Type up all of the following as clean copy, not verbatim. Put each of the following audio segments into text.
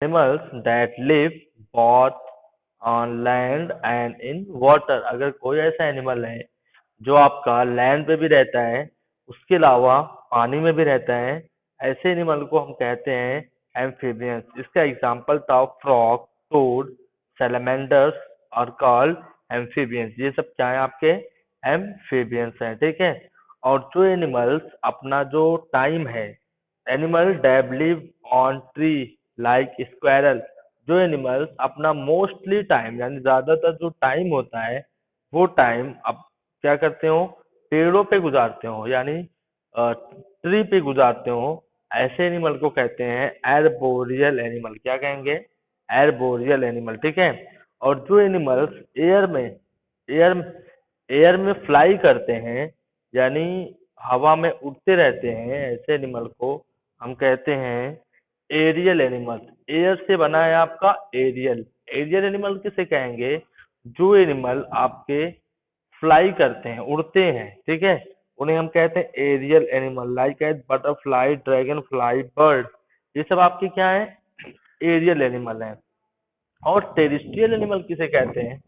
Animals that live both on land and in water. अगर कोई ऐसा एनिमल है जो आपका लैंड पे भी रहता है, उसके अलावा पानी में भी रहता है, ऐसे एनिमल को हम कहते हैं एम्फीबियंस। इसका एग्जांपल था फ्रॉग, टोड, सैलमेंडर्स और कॉल्ड एम्फीबियंस। ये सब क्या है आपके एम्फीबियंस हैं, ठीक है। और जो एनिमल्स अपना जो टाइम है, animal that live on tree like squirrel. जो एनिमल्स अपना मोस्टली टाइम यानी ज्यादातर जो टाइम होता है वो टाइम अब क्या करते हो, पेड़ों पे गुजारते हो, यानी ट्री पे गुजारते हो, ऐसे एनिमल को कहते हैं एर्बोरियल एनिमल। क्या कहेंगे? एर्बोरियल एनिमल, ठीक है। और जो एनिमल्स एयर एयर में फ्लाई करते हैं, यानी हवा में उड़ते रहते हैं, ऐसे एनिमल को हम कहते हैं एरियल एनिमल। एयर से बना है आपका एरियल। एरियल एनिमल किसे कहेंगे? जो एनिमल आपके फ्लाई करते हैं, उड़ते हैं, ठीक है, उन्हें हम कहते हैं aerial animal. Like as butterfly, dragonfly, bird, ये सब आपके क्या है? एरियल एनिमल हैं। और टेरिस्ट्रियल एनिमल किसे कहते हैं?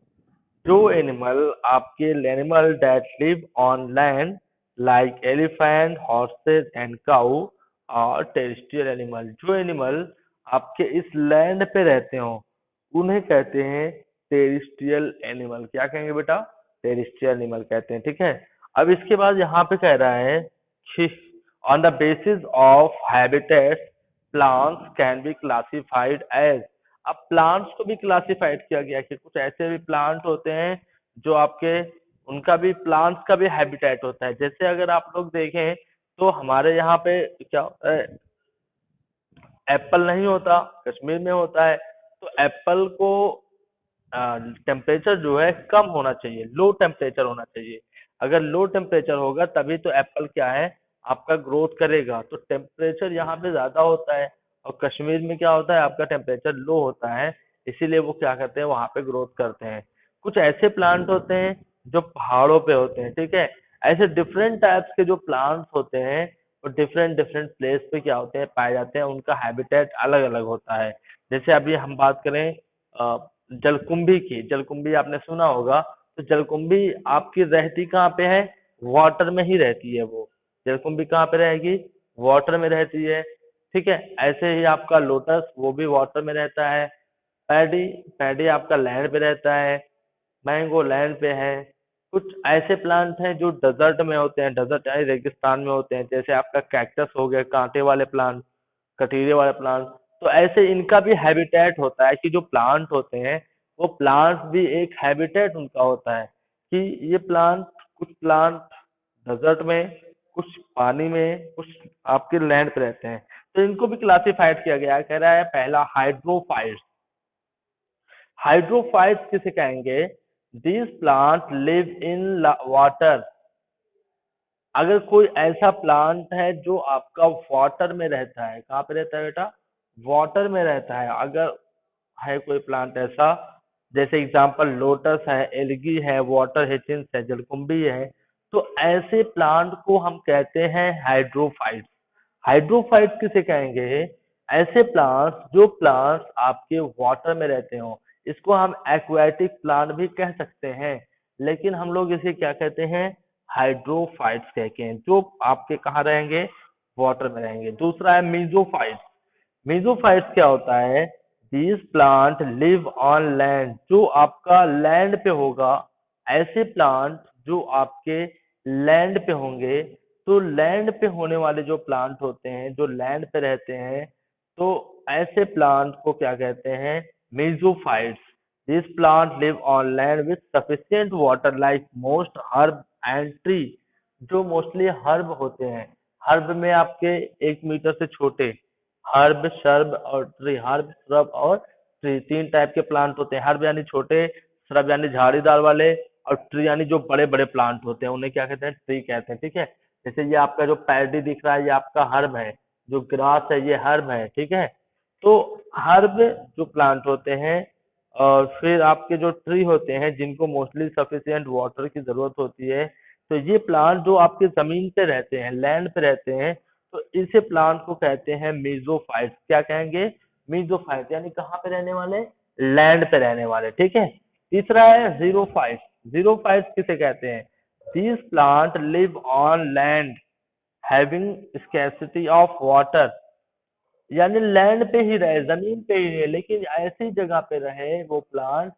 जो एनिमल आपके animal that live on land like elephant, horses and cow और टेरिस्ट्रियल एनिमल। जो एनिमल आपके इस लैंड पे रहते हो उन्हें कहते हैं टेरिस्ट्रियल एनिमल। क्या कहेंगे बेटा? टेरिस्ट्रियल एनिमल कहते हैं, ठीक है। अब इसके बाद यहाँ पे कह रहा है कि on the basis of habitats plants can be classified as. अब प्लांट्स को भी क्लासिफाइड किया गया कि कुछ ऐसे भी प्लांट होते हैं जो आपके, उनका भी, प्लांट्स का भी हैबिटेट होता है। जैसे अगर आप लोग देखें तो हमारे यहाँ पे क्या होता है, एप्पल नहीं होता, कश्मीर में होता है। तो एप्पल को टेम्परेचर जो है कम होना चाहिए, लो टेम्परेचर होना चाहिए। अगर लो टेम्परेचर होगा तभी तो एप्पल क्या है, आपका ग्रोथ करेगा। तो टेम्परेचर यहाँ पे ज्यादा होता है और कश्मीर में क्या होता है, आपका टेम्परेचर लो होता है, इसीलिए वो क्या करते हैं, वहां पे ग्रोथ करते हैं। कुछ ऐसे प्लांट होते हैं जो पहाड़ों पे होते हैं, ठीक है। ऐसे डिफरेंट टाइप्स के जो प्लांट्स होते हैं वो डिफरेंट डिफरेंट प्लेस पे क्या होते हैं, पाए जाते हैं, उनका हैबिटेट अलग अलग होता है। जैसे अभी हम बात करें जलकुंभी की, जलकुंभी आपने सुना होगा। तो जलकुंभी आपकी रहती कहाँ पे है? वाटर में ही रहती है वो। जलकुंभी कहाँ पे रहेगी? वाटर में रहती है, ठीक है। ऐसे ही आपका लोटस, वो भी वाटर में रहता है। पैडी, पैडी आपका लैंड पे रहता है। मैंगो लैंड पे है। कुछ ऐसे प्लांट हैं जो डेजर्ट में होते हैं, डेजर्ट यानी रेगिस्तान में होते हैं। जैसे आपका कैक्टस हो गया, कांटे वाले प्लांट, कटीले वाले प्लांट। तो ऐसे इनका भी हैबिटेट होता है कि जो प्लांट होते हैं वो प्लांट भी एक हैबिटेट उनका होता है कि ये प्लांट, कुछ प्लांट डेजर्ट में, कुछ पानी में, कुछ आपके लैंड पे रहते हैं। तो इनको भी क्लासिफाइड किया गया है। कह रहा है पहला हाइड्रोफाइट्स। हाइड्रोफाइट्स किसे कहेंगे? This plant live in water. अगर कोई ऐसा प्लांट है जो आपका वाटर में रहता है, कहाँ पे रहता है बेटा? वाटर में रहता है। अगर है कोई प्लांट ऐसा, जैसे एग्जांपल लोटस है, एलगी है, वाटर हेचिंस है, जलकुंभी है, तो ऐसे प्लांट को हम कहते हैं हाइड्रोफाइट्स। हाइड्रोफाइट्स किसे कहेंगे? ऐसे प्लांट्स जो प्लांट्स आपके वाटर में रहते हो। इसको हम एक्वाटिक प्लांट भी कह सकते हैं, लेकिन हम लोग इसे क्या कहते हैं? हाइड्रोफाइट्स कहते हैं, जो आपके कहाँ रहेंगे? वाटर में रहेंगे। दूसरा है मीजोफाइट्स। मीजोफाइट्स क्या होता है? These plant live on land, जो आपका लैंड पे होगा। ऐसे प्लांट जो आपके लैंड पे होंगे। तो लैंड पे होने वाले जो प्लांट होते हैं, जो लैंड पे रहते हैं, तो ऐसे प्लांट को क्या कहते हैं? Mesophytes. This plant live on land with sufficient water like most herb and tree. जो मोस्टली हर्ब होते हैं, हर्ब में आपके 1 मीटर से छोटे, हर्ब, शर्ब और ट्री। हर्ब, श्रब और ट्री, तीन टाइप के प्लांट होते हैं। हर्ब यानी छोटे, श्रब यानी झाड़ीदार वाले, और ट्री यानी जो बड़े बड़े प्लांट होते हैं उन्हें क्या कहते हैं? ट्री कहते हैं, ठीक है। जैसे ये आपका जो पैडी दिख रहा है ये आपका हर्ब है, जो ग्रास है ये हर्ब है, ठीक है। तो हर्ब जो प्लांट होते हैं, और फिर आपके जो ट्री होते हैं जिनको मोस्टली सफिशिएंट वाटर की जरूरत होती है। तो ये प्लांट जो आपके जमीन पे रहते हैं, लैंड पे रहते हैं, तो इसे प्लांट को कहते हैं मीजोफाइट्स। क्या कहेंगे? मीजोफाइट यानी कहाँ पे रहने वाले, लैंड पे रहने वाले, ठीक है। तीसरा है जीरोफाइट। जीरोफाइट किसे कहते हैं, these plant live on land having scarcity of water, यानी लैंड पे ही रहे, जमीन पे ही रहे, लेकिन ऐसी जगह पे रहे वो प्लांट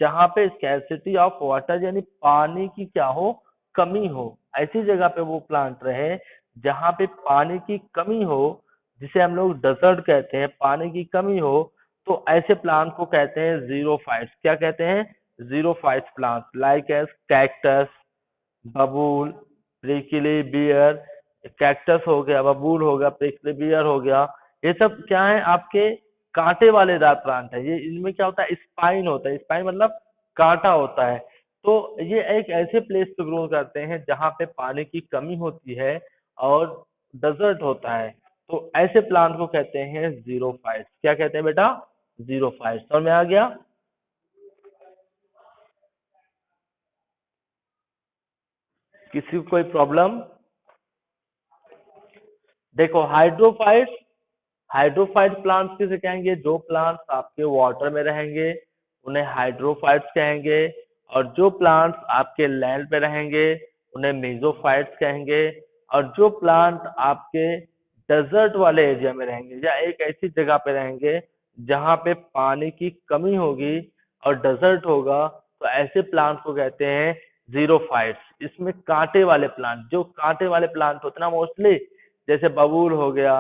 जहाँ पे स्कैर्सिटी ऑफ वाटर यानी पानी की क्या हो, कमी हो। ऐसी जगह पे वो प्लांट रहे जहाँ पे पानी की कमी हो, जिसे हम लोग डेजर्ट कहते हैं, पानी की कमी हो, तो ऐसे प्लांट को कहते हैं जीरोफाइट्स। क्या कहते हैं, xerophytes plant, like as cactus, बबूल, प्रिकली बियर। कैक्टस हो गया, बबूल हो गया, प्रिकली बियर हो गया, ये सब क्या है, आपके कांटे वालेदार प्लांट है। ये इनमें क्या होता है, स्पाइन होता है, स्पाइन मतलब कांटा होता है। तो ये एक ऐसे प्लेस पे ग्रो करते हैं जहाँ पे पानी की कमी होती है और डेजर्ट होता है, तो ऐसे प्लांट को कहते हैं जीरोफाइट्स। क्या कहते हैं बेटा, जीरोफाइट्स। समझ में आ गया, किसी को कोई प्रॉब्लम। देखो हाइड्रोफाइट्स, हाइड्रोफाइट प्लांट्स किसे कहेंगे, जो प्लांट्स आपके वाटर में रहेंगे उन्हें हाइड्रोफाइट्स कहेंगे, और जो प्लांट्स आपके लैंड पे रहेंगे उन्हें मेसोफाइट्स कहेंगे, और जो प्लांट आपके डेजर्ट वाले एरिया में रहेंगे या एक ऐसी जगह पे रहेंगे जहाँ पे पानी की कमी होगी और डेजर्ट होगा, तो ऐसे प्लांट को कहते हैं जीरोफाइट्स। इसमें कांटे वाले प्लांट, जो कांटे वाले प्लांट होते हैं ना मोस्टली, जैसे बबूल हो गया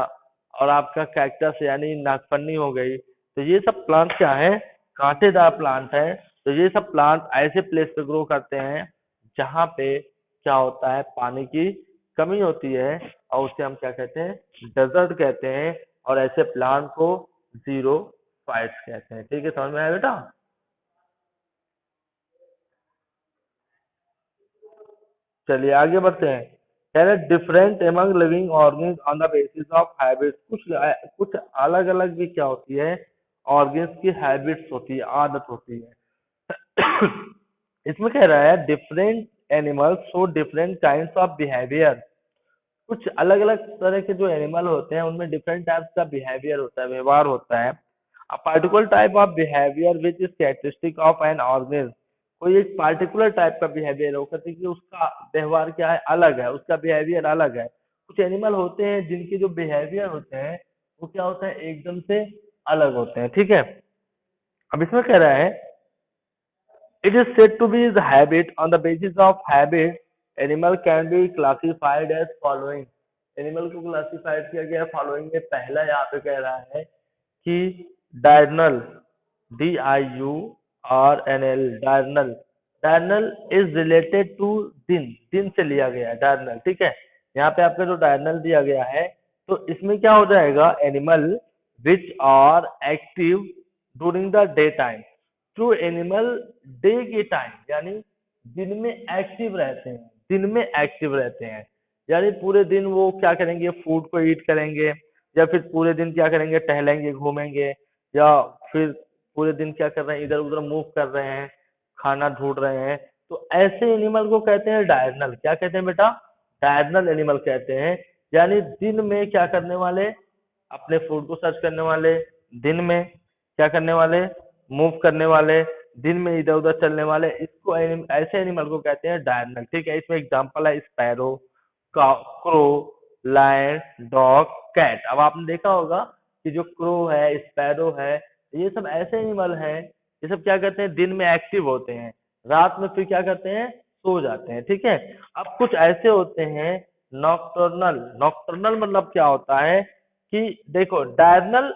और आपका कैक्टस यानी नागफनी हो गई, तो ये सब प्लांट क्या है, कांटेदार प्लांट है। तो ये सब प्लांट ऐसे प्लेस पे ग्रो करते हैं जहाँ पे क्या होता है, पानी की कमी होती है, और उसे हम क्या कहते हैं, डेजर्ट कहते हैं, और ऐसे प्लांट को जीरो फाइट्स कहते हैं। ठीक है, समझ में आया बेटा। चलिए आगे बढ़ते हैं। कह रहे different among living organs on the basis of habits, कुछ अलग अलग भी क्या होती है, ऑर्गेन्स की हैबिट्स होती है, आदत होती है। इसमें कह रहा है different animals show different kinds of behaviour, कुछ अलग अलग तरह के जो एनिमल होते हैं उनमें डिफरेंट टाइप्स का बिहेवियर होता है, व्यवहार होता है। A particular type of behaviour which is characteristic of an organism, कोई एक पार्टिकुलर टाइप का बिहेवियर हो, कहते हैं कि उसका व्यवहार क्या है, अलग है, उसका बिहेवियर अलग है। कुछ एनिमल होते हैं जिनके जो बिहेवियर होते हैं वो क्या होता है, एकदम से अलग होते हैं, ठीक है। अब इसमें कह रहा है it is said to be the habit, on the basis of habit animal can be classified as following, animal को क्लासिफाइड किया गया फॉलोइंग में। पहला यहाँ पे कह रहा है कि diurnal, DIURNL, diurnal, diurnal is related to दिन, दिन से लिया गया है डायरनल, ठीक है। यहाँ पे आपका जो डायरनल दिया गया है, तो इसमें क्या हो जाएगा, animal which are active during the day time, जो एनिमल डे के टाइम यानी दिन में एक्टिव रहते हैं, दिन में एक्टिव रहते हैं, यानी पूरे दिन वो क्या करेंगे, फूड को ईट करेंगे, या फिर पूरे दिन क्या करेंगे, टहलेंगे, घूमेंगे, या फिर पूरे दिन क्या कर रहे हैं, इधर उधर मूव कर रहे हैं, खाना ढूंढ रहे हैं। तो ऐसे एनिमल को कहते हैं डायरनल। क्या कहते हैं बेटा, डायरनल एनिमल कहते हैं, यानी दिन में क्या करने वाले, अपने फूड को सर्च करने वाले, दिन में क्या करने वाले, मूव करने वाले, दिन में इधर उधर चलने वाले, इसको ऐसे एनिमल को कहते हैं डायरनल, ठीक है। इसमें एग्जांपल है sparrow, crow, lion, dog, cat. अब आपने देखा होगा कि जो क्रो है, स्पैरो है, ये सब ऐसे एनिमल हैं, ये सब क्या करते हैं, दिन में एक्टिव होते हैं, रात में फिर क्या करते हैं, सो जाते हैं, ठीक है। अब कुछ ऐसे होते हैं नॉकटर्नल, नॉकटर्नल मतलब क्या होता है कि देखो, डायरनल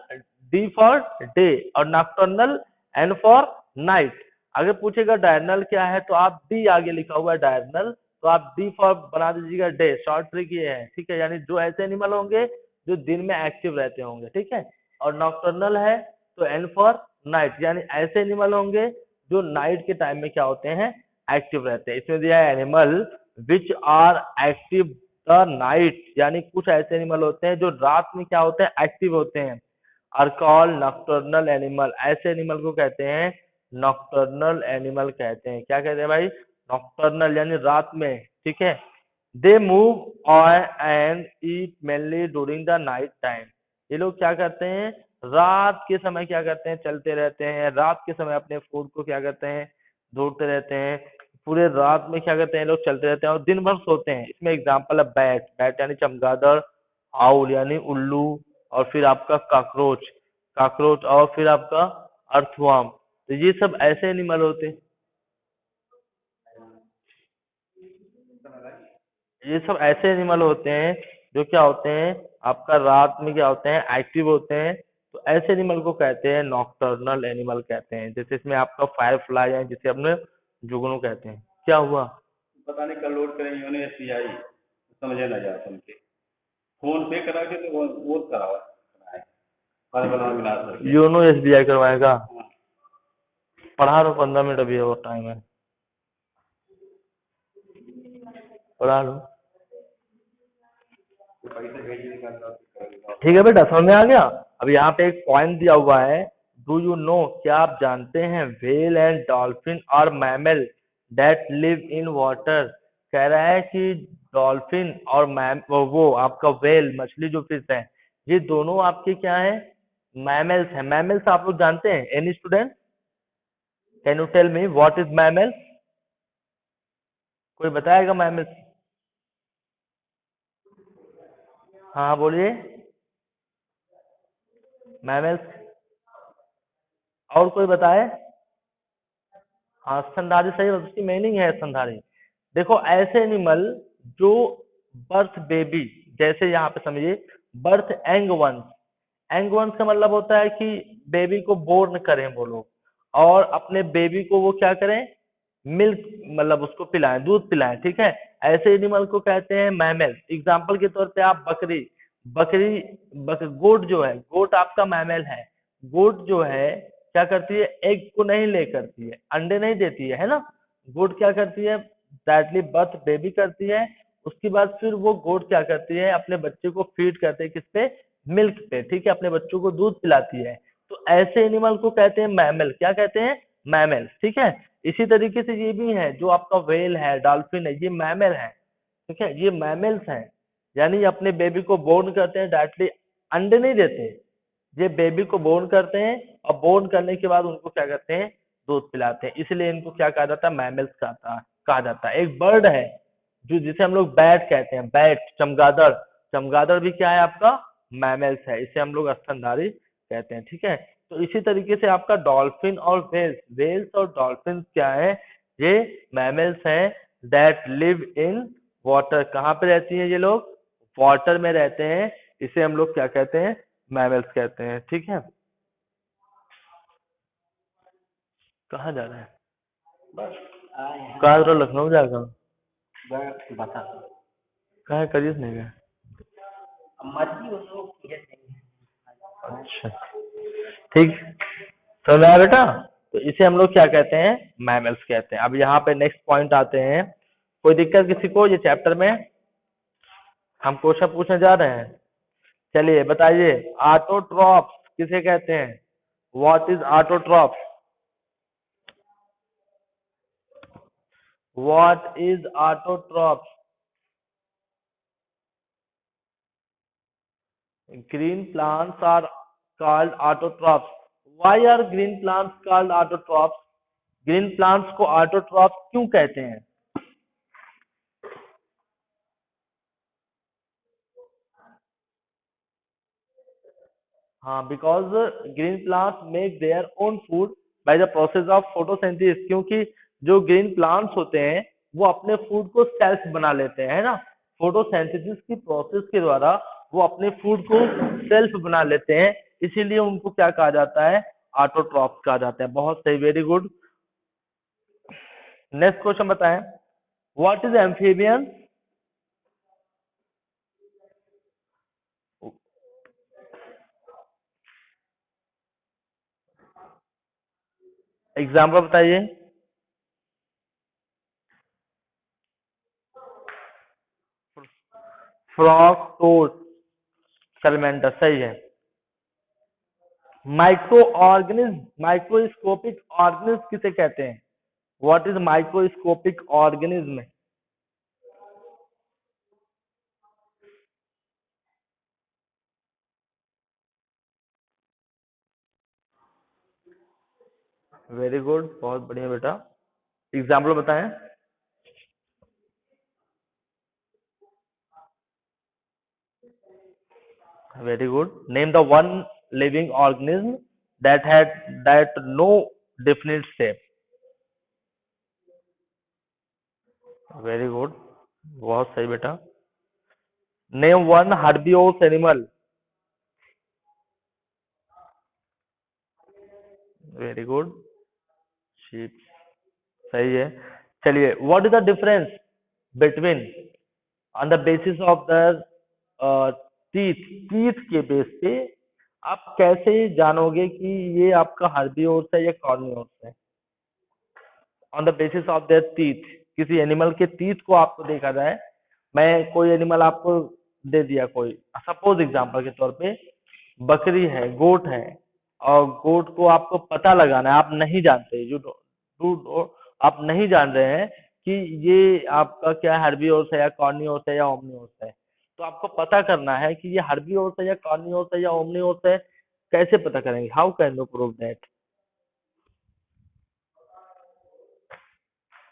डी फॉर डे और नॉकटर्नल एन फॉर नाइट। अगर पूछेगा डायरनल क्या है तो आप डी आगे लिखा हुआ है डायरनल, तो आप डी फॉर बना दीजिएगा डे, शॉर्ट ट्रिक ये है, ठीक है। यानी जो ऐसे एनिमल होंगे जो दिन में एक्टिव रहते होंगे, ठीक है। और नॉकटर्नल है तो एन फॉर नाइट, यानी ऐसे एनिमल होंगे जो नाइट के टाइम में क्या होते हैं, एक्टिव रहते हैं। इसमें दिया है animal which are active the night, यानी कुछ ऐसे एनिमल होते हैं जो रात में क्या होते हैं, एक्टिव होते हैं, आर कॉल्ड नॉकटर्नल एनिमल। ऐसे एनिमल को कहते हैं नॉकटर्नल एनिमल कहते हैं। क्या कहते हैं भाई, नॉकटर्नल यानी रात में, ठीक है। They move and eat mainly during the night time, ये लोग क्या करते हैं, रात के समय क्या करते हैं, चलते रहते हैं, रात के समय अपने फूड को क्या करते हैं, ढूंढते रहते हैं। पूरे रात में क्या करते हैं, लोग चलते रहते हैं और दिन भर सोते हैं। इसमें एग्जाम्पल है बैट, बैट यानी चमगादड़, आउल यानी उल्लू, और फिर आपका कॉकरोच, कॉकरोच, और फिर आपका अर्थवर्म। तो ये सब ऐसे एनिमल होते हैं, ये सब ऐसे एनिमल होते हैं जो क्या होते हैं, आपका रात में क्या होते हैं, एक्टिव होते हैं। तो ऐसे एनिमल को कहते हैं नॉकटर्नल एनिमल कहते हैं। जैसे इसमें आपका फायर फ्लाई है, जिसे अपने जुगनू कहते हैं। क्या हुआ? पता नहीं कल लोड करें यूनो एसबीआई समझे ना जा सुन के फोन पे करा के तो वो करावा कराए कल बना मिला करके योनो एसबीआई करवाएगा? हाँ, पढ़ा लो, 15 मिनट अभी और टाइम है, पढ़ा लो। तो पैसे भेजने का अंदर से करेगा। ठीक है बेटा, समझ में आ गया। अब यहाँ पे एक पॉइंट दिया हुआ है, डू यू नो, क्या आप जानते हैं, व्हेल एंड डॉल्फिन और mammal that live in water. कह रहा है कि डॉल्फिन और मैम वो आपका व्हेल, मछली जो फिश है, ये दोनों आपके क्या है, मैमल्स हैं। मैमल्स आप लोग जानते हैं? Any student can you tell me what is mammal? कोई बताएगा मैमल्स? हाँ बोलिए, मैमल्स। और कोई बताए? हाँ, स्तनधारी सही है, उसकी मीनिंग है स्तनधारी। देखो, ऐसे एनिमल जो बर्थ बेबी, जैसे यहाँ पे समझिए, बर्थ एंग वंस। एंग वंस का मतलब होता है कि बेबी को बोर्न करें वो लोग, और अपने बेबी को वो क्या करें, मिल्क, मतलब उसको पिलाएं, दूध पिलाएं। ठीक है, ऐसे एनिमल को कहते हैं मैमल। एग्जाम्पल के तौर पे आप बकरी, बकरी गोट जो है, गोट आपका मैमल है। गोट जो है क्या करती है, एग को नहीं ले करती है, अंडे नहीं देती है ना। गोट क्या करती है, डायरेक्टली बर्थ बेबी करती है। उसके बाद फिर वो गोट क्या करती है, अपने बच्चे को फीड करते हैं, किस पे, मिल्क पे। ठीक है, अपने बच्चों को दूध पिलाती है। तो ऐसे एनिमल को कहते हैं मैमल। क्या कहते हैं? मैमल। ठीक है, इसी तरीके से ये भी है, जो आपका व्हेल है, डॉल्फिन है, ये मैमल है। ठीक है, ये मैमल्स हैं, यानी ये अपने बेबी को बोर्न करते हैं, डायरेक्टली अंडे नहीं देते। ये बेबी को बोर्न करते हैं, और बोर्न करने के बाद उनको क्या करते हैं, दूध पिलाते हैं। इसलिए इनको क्या कहा जाता है, मैमल्स कहा जाता है। एक बर्ड है जो, जिसे हम लोग बैट कहते हैं, बैट, चमगादड़। चमगादड़ भी क्या है आपका, मैमल्स है, इसे हम लोग स्तनधारी कहते हैं। ठीक है, तो इसी तरीके से आपका डॉल्फिन और वेल्स, वेल्स और डॉल्फिन क्या है, ये मैमल्स हैं दैट लिव इन वाटर। कहाँ पे रहती हैं ये लोग? वाटर में रहते हैं। इसे हम लोग क्या कहते हैं, मैमल्स कहते हैं। ठीक है, कहाँ जा रहे हैं? बस आए हैं कहाँ तो लखनऊ जाएगा? बस बता कहाँ करिए नहीं गए? अब मछली वो लोग ये नहीं अच्छा, ठीक, समझ आया बेटा। तो इसे हम लोग क्या कहते हैं, मैमल्स कहते हैं। अब यहाँ पे नेक्स्ट पॉइंट आते हैं। कोई दिक्कत किसी को ये चैप्टर में? हम क्वेश्चन पूछने जा रहे हैं। चलिए बताइए, ऑटोट्रॉप्स किसे कहते हैं? What is autotrophs? What is autotrophs? Green plants are called autotrophs. Why are green plants called autotrophs? Green plants को autotrophs क्यों कहते हैं? हाँ, because green plants make their own food by the process of photosynthesis। क्योंकि जो green plants होते हैं वो अपने फूड को सेल्फ बना लेते हैं, है ना। फोटोसिंथेसिस की प्रोसेस के द्वारा वो अपने फूड को सेल्फ बना लेते हैं। इसीलिए उनको क्या कहा जाता है, ऑटोट्रॉफ्स कहा जाता है। बहुत सही, वेरी गुड। नेक्स्ट क्वेश्चन बताएं, व्हाट इज एम्फीबियन? एग्जाम्पल बताइए। फ्रॉग, टोड, सैलमेंडर, सही है। माइक्रो ऑर्गेनिज्म, माइक्रोस्कोपिक ऑर्गेनिज्म किसे कहते हैं? What is microscopic organism? Very good, बहुत बढ़िया बेटा। एग्जाम्पल बताएं। Very good. Name the one living organism that no definite shape। Very good, बहुत सही बेटा। Name one herbivorous animal. Very good, sheep. सही है। चलिए, what is the difference between on the basis of the teeth, teeth के base पे आप कैसे जानोगे कि ये आपका हर्बीवोरस है या कार्निवोरस है? On the basis of their teeth, किसी एनिमल के टीथ को आपको देखा जाए। मैं कोई एनिमल आपको दे दिया, कोई सपोज एग्जांपल के तौर पे बकरी है, गोट है, और गोट को आपको पता लगाना है, आप नहीं जानते, आप नहीं जान रहे हैं कि ये आपका क्या हर्बीवोरस है या कार्निवोरस है या ओमनिवोरस है। तो आपको पता करना है कि ये हर्बीवोरस है या कार्निवोरस है या ओमनिवोरस है। कैसे पता करेंगे? How can you prove that?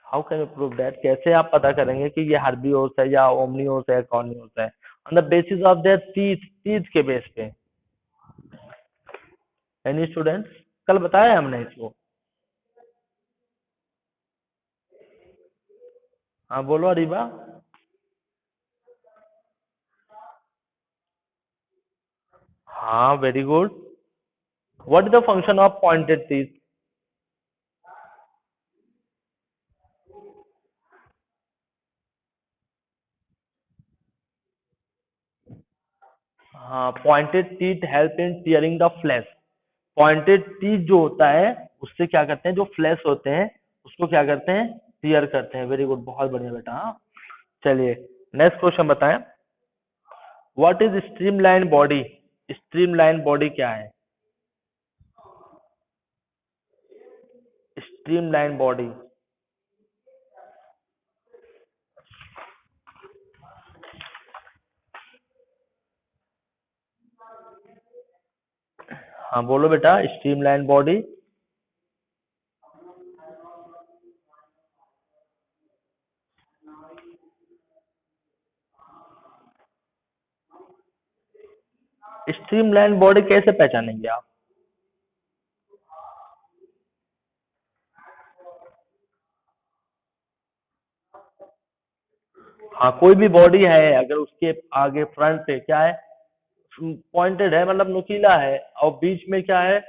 How can you prove that? कैसे आप पता करेंगे कि ये हर्बीवोरस है या ओमनिवोरस है या कार्निवोरस है? On the basis of their teeth, teeth के बेस पे। Any students? कल बताया हमने इसको। हाँ बोलो अरीबा। हाँ very good. What is the function of pointed teeth? हाँ, pointed teeth help in tearing the flesh. Pointed teeth जो होता है उससे क्या करते हैं, जो फ्लैश होते हैं उसको क्या करते हैं, टीयर करते हैं। वेरी गुड, बहुत बढ़िया बेटा। हाँ, चलिए नेक्स्ट क्वेश्चन बताएं। What is streamline body? Streamline body क्या है? Streamline body. हाँ बोलो बेटा, स्ट्रीमलाइन बॉडी। स्ट्रीमलाइन बॉडी कैसे पहचानेंगे आप? हाँ, कोई भी बॉडी है अगर उसके आगे फ्रंट पे क्या है, पॉइंटेड है, मतलब नुकीला है, और बीच में क्या है,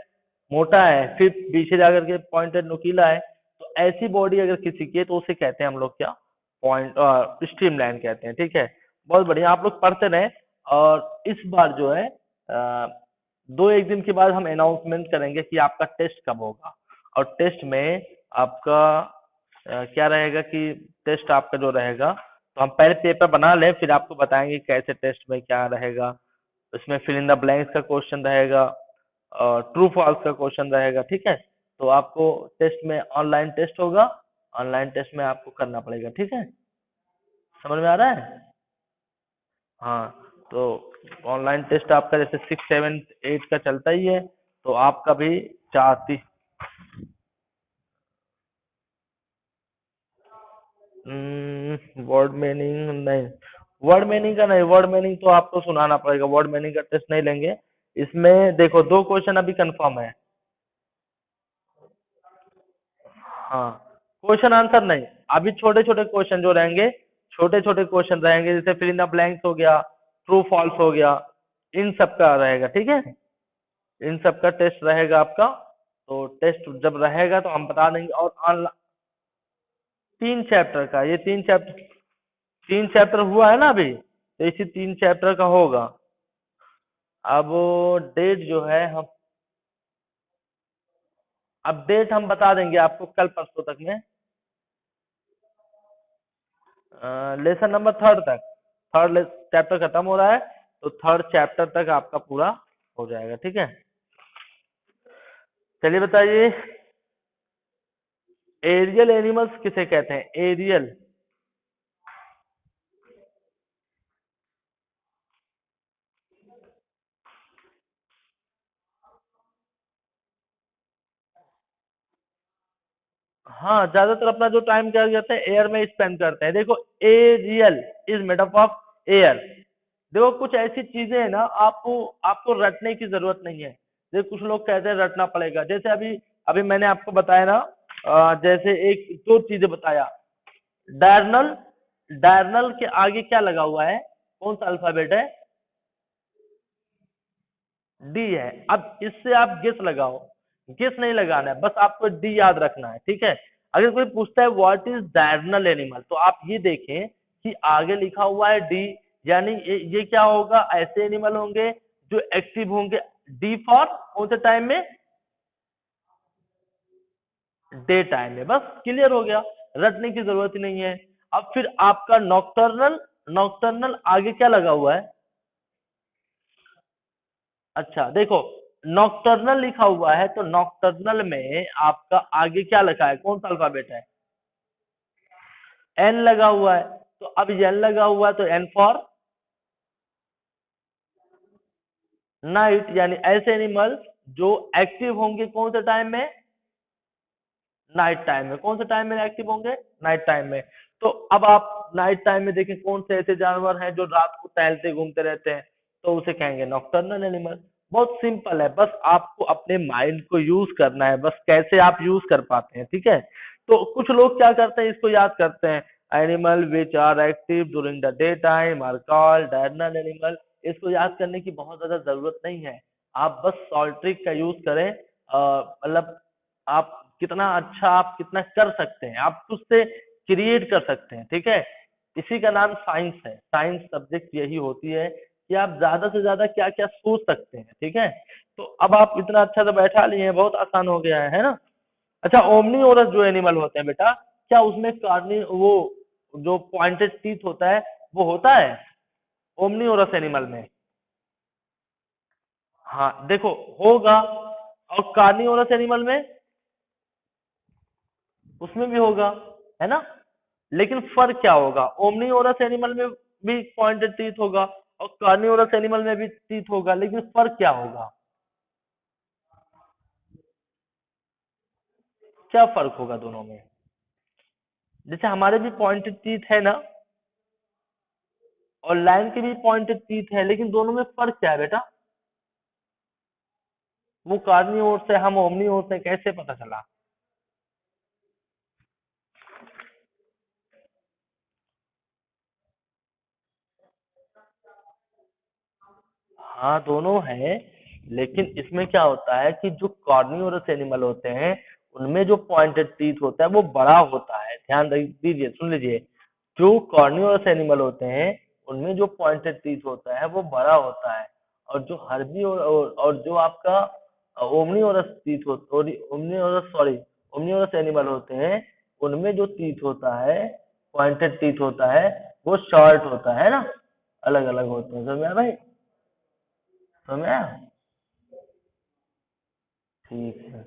मोटा है, फिर पीछे जाकर के पॉइंटेड नुकीला है, तो ऐसी बॉडी अगर किसी की है तो उसे कहते हैं हम लोग क्या, पॉइंट स्ट्रीमलाइन कहते हैं। ठीक है, बहुत बढ़िया, आप लोग पढ़ते रहे। और इस बार जो है 2 एक दिन के बाद हम अनाउंसमेंट करेंगे कि आपका टेस्ट कब होगा। और टेस्ट में आपका क्या रहेगा कि टेस्ट आपका जो रहेगा, तो हम पहले पेपर बना लें, फिर आपको बताएंगे कैसे टेस्ट में क्या रहेगा। उसमें फिल इन द ब्लैंक्स का क्वेश्चन रहेगा और ट्रू फॉल्स का क्वेश्चन रहेगा। ठीक है, तो आपको टेस्ट में ऑनलाइन टेस्ट होगा, ऑनलाइन टेस्ट में आपको करना पड़ेगा। ठीक है, समझ में आ रहा है? हाँ, तो ऑनलाइन टेस्ट आपका जैसे 6, 7, 8 का चलता ही है, तो आपका भी 4 वर्ड मीनिंग नहीं, वर्ड मीनिंग का नहीं, वर्ड मीनिंग तो आपको सुनाना पड़ेगा, वर्ड मीनिंग का टेस्ट नहीं लेंगे। इसमें देखो 2 क्वेश्चन अभी कंफर्म है। हाँ, क्वेश्चन आंसर नहीं, अभी छोटे छोटे क्वेश्चन जो रहेंगे, छोटे छोटे क्वेश्चन रहेंगे, जैसे फिल इन द ब्लैंक्स हो गया, ट्रू फॉल्स हो गया, इन सब का रहेगा। ठीक है, इन सब का टेस्ट रहेगा आपका। तो टेस्ट जब रहेगा तो हम बता देंगे। और 3 चैप्टर का, ये 3 चैप्टर, 3 चैप्टर हुआ है ना अभी, तो इसी 3 चैप्टर का होगा। अब डेट जो है हम, अब डेट हम बता देंगे आपको कल परसों तक में। लेसन नंबर 3rd तक, थर्ड चैप्टर खत्म हो रहा है, तो 3rd चैप्टर तक आपका पूरा हो जाएगा। ठीक है, चलिए बताइए, एरियल एनिमल्स किसे कहते हैं? एरियल। हाँ, ज्यादातर अपना जो टाइम क्या जाता है एयर में स्पेंड करते हैं। देखो, aerial is made up of air. देखो, कुछ ऐसी चीजें है ना, आपको आपको रटने की जरूरत नहीं है। जैसे कुछ लोग कहते हैं रटना पड़ेगा, जैसे अभी अभी मैंने आपको बताया ना, जैसे एक दो चीजें बताया। डायरनल, डायरनल के आगे क्या लगा हुआ है, कौन सा अल्फाबेट है? डी है। अब इससे आप गेस लगाओ। गेस नहीं लगाना है, बस आपको डी याद रखना है, ठीक है। अगर कोई पूछता है व्हाट इज डायरनल एनिमल, तो आप ये देखें कि आगे लिखा हुआ है डी, यानी ये क्या होगा, ऐसे एनिमल होंगे जो एक्टिव होंगे। डी फॉर कौन से टाइम में? डे टाइम में। बस क्लियर हो गया, रटने की जरूरत ही नहीं है। अब फिर आपका नॉक्टर्नल, नॉक्टर्नल आगे क्या लगा हुआ है? अच्छा देखो, नॉक्टर्नल लिखा हुआ है तो नॉक्टर्नल में आपका आगे क्या लिखा है, कौन सा अल्फाबेट है? एन लगा हुआ है। तो अब एन लगा हुआ है तो एन फॉर नाइट, यानी ऐसे एनिमल जो एक्टिव होंगे कौन से टाइम में? नाइट टाइम में। कौन से टाइम में एक्टिव होंगे? नाइट टाइम में। तो अब आप नाइट टाइम में देखें कौन से ऐसे जानवर हैं जो रात को टहलते घूमते रहते हैं, तो उसे कहेंगे नॉक्टर्नल एनिमल। बहुत सिंपल है, बस आपको अपने माइंड को यूज करना है, बस कैसे आप यूज कर पाते हैं, ठीक है। तो कुछ लोग क्या करते हैं, इसको याद करते हैं, animal which are active during the day time are called diurnal animal. इसको याद करने की बहुत ज्यादा जरूरत नहीं है। आप बस सॉल्ट ट्रिक का यूज करें, मतलब आप कितना अच्छा, आप कितना कर सकते हैं, आप उससे क्रिएट कर सकते हैं, ठीक है। इसी का नाम साइंस है। साइंस सब्जेक्ट यही होती है कि आप ज्यादा से ज्यादा क्या क्या सोच सकते हैं, ठीक है। तो अब आप इतना अच्छा से बैठा लिए हैं, बहुत आसान हो गया है ना। अच्छा, ओमनीओरस जो एनिमल होते हैं बेटा, क्या उसमें कार्नि वो जो पॉइंटेड टीथ होता है वो होता है ओमनीओरस एनिमल में? हाँ देखो, होगा। और कार्निओरस एनिमल में, उसमें भी होगा, है ना। लेकिन फर्क क्या होगा, ओमनीओरस एनिमल में भी पॉइंटेड टीथ होगा और कार्निवोरस एनिमल में भी टीथ होगा, लेकिन फर्क क्या होगा? क्या फर्क होगा दोनों में? जैसे हमारे भी पॉइंटेड टीथ है ना, और लायन के भी पॉइंटेड टीथ है, लेकिन दोनों में फर्क क्या है बेटा? वो कार्निवोर से, हम ओमनीवोर से, कैसे पता चला? हाँ दोनों है, लेकिन इसमें क्या होता है कि जो कार्निवोरस एनिमल होते हैं उनमें जो पॉइंटेड टीथ होता है वो बड़ा होता है। ध्यान दीजिए, सुन लीजिए। जो कार्निवोरस एनिमल होते हैं उनमें जो पॉइंटेड टीथ होता है वो बड़ा होता है। और जो हर्बी और जो आपका ओमनीवोरस टीथ होता, ओमनीवोरस सॉरी ओमनीवोरस एनिमल होते हैं, उनमें जो टीथ होता है, पॉइंटेड टीथ होता है, वो शॉर्ट होता है ना, अलग अलग होते हैं। समझ में आया भाई? समझ में आया? ठीक है।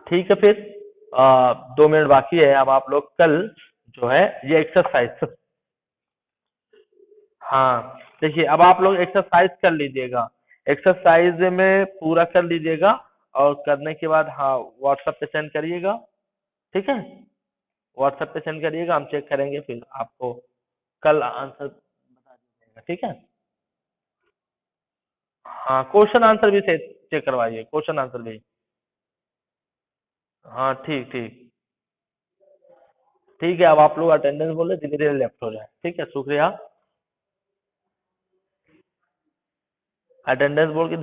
ठीक है फिर, 2 मिनट बाकी है। अब आप लोग कल जो है ये एक्सरसाइज, हाँ देखिए, अब आप लोग एक्सरसाइज कर लीजिएगा। एक्सरसाइज में पूरा कर लीजिएगा, और करने के बाद हाँ व्हाट्सएप पे सेंड करिएगा, ठीक है। व्हाट्सएप पे सेंड करिएगा, हम चेक करेंगे, फिर आपको कल आंसर बता दीजिएगा, ठीक है। हाँ, क्वेश्चन आंसर भी चेक करवाइए, क्वेश्चन आंसर भी। हाँ ठीक ठीक। ठीक है, अब आप लोग अटेंडेंस बोले धीरे धीरे लेफ्ट हो जाए, ठीक है, शुक्रिया। अटेंडेंस बोल के